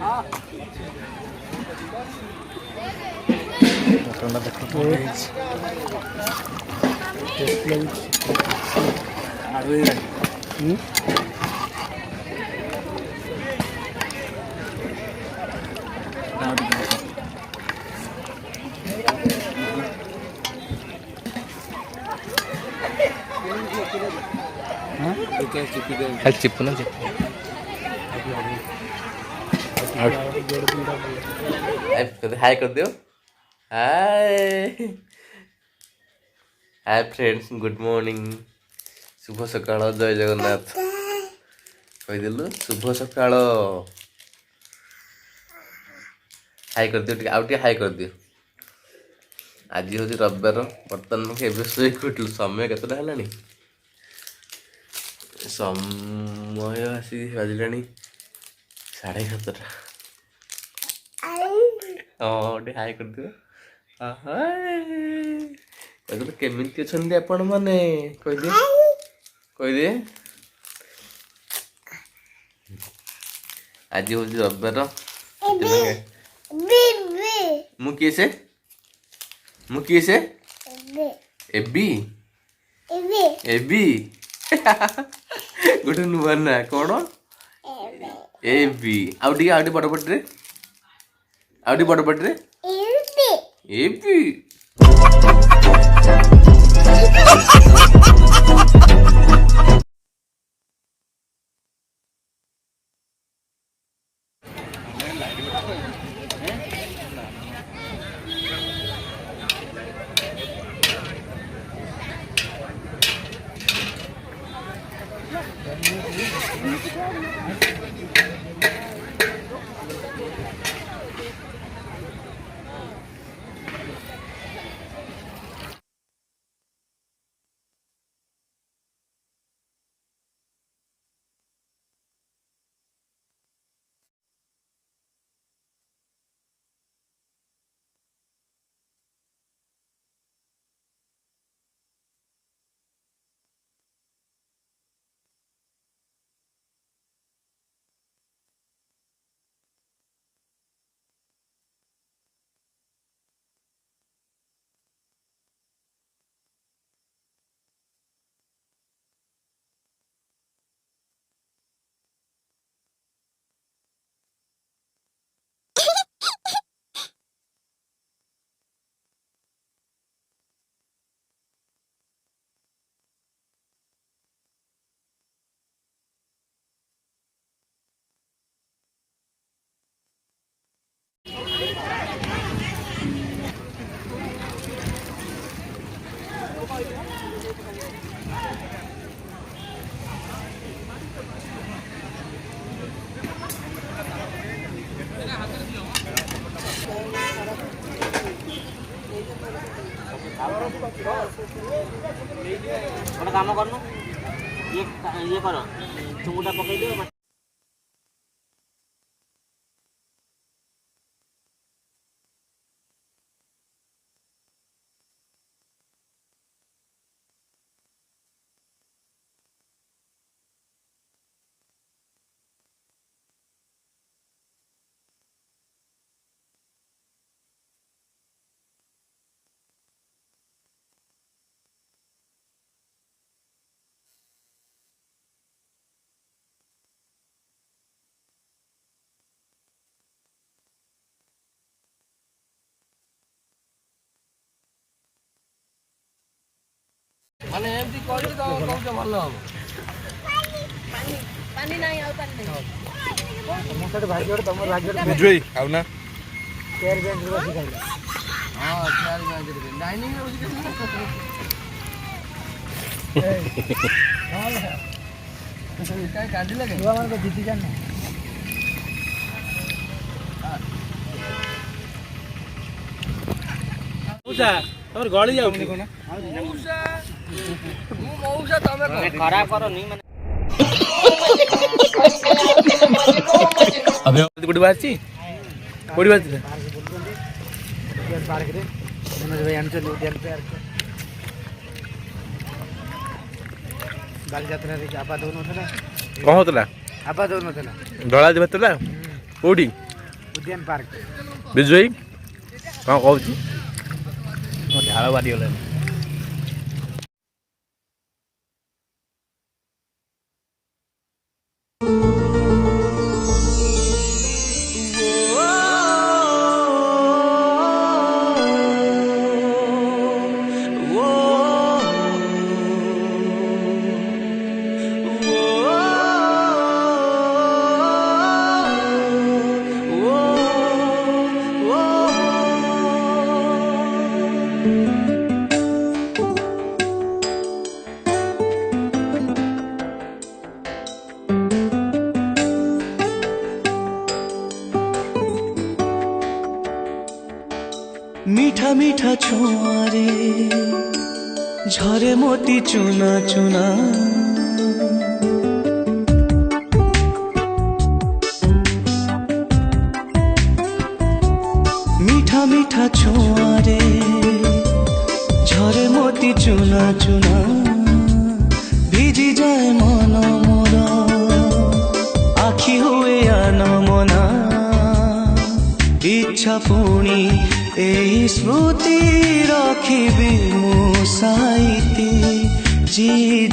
mutton देखो चिप्पू ना हाय कर दियो हाय हाय फ्रेंड्स गुड मॉर्निंग शुभ सकाळ जय जगन्नाथ कहीदेलु शुभ सकाळ हाय कर दियो आउ हाय कर दियो आज हूँ रविवार बर्तमान उठलु समय केतटा है समय आसी बाजिला 7:30 हाँ गोटे हाय कर दियो केमिति अछंती आपण माने कह आज हूँ रविवार मु किए से एबी एबी गोटे नुआ ना कौन एबी आउटी बड़ पटे आउटी बड़ पटे एबी गोटे काम कर ये कर चुंगुटा पकई दियो माने एमती कहि तो कहू भलो हो पानी पानी नाही आ पानी नाही तमसटे भाग्य तमर भाग्य बिजई आउ ना चेयर बेंच रे बसी खाइला हां चेयर बेंच रे डाइनिंग रे बसी खाइला हां काय काढी लगे युवा मन को जीती जान पूजा तोर गळी जाउ नि कोना मौसा मु मौसा तमे खराब करो नि माने अबे गुडी बाची गुडी बाची पार्क रे मनोज भाई आनचो उद्यान पे बाल यात्रा रे आपा दोनो थला कोन होतला आपा दोनो थला डळा दिबतला कोडी उद्यान पार्क विजय कौन कहूँ झाड़ बारी गले मीठा मीठा छुआरे झरे मोती चुना चुना मीठा मीठा छुआरे झरे मोती चुना चुना भिजी जाए मन मोर आखि हुए अनमना इच्छा पुणी ए स्मृति रखिबी मु साइती जी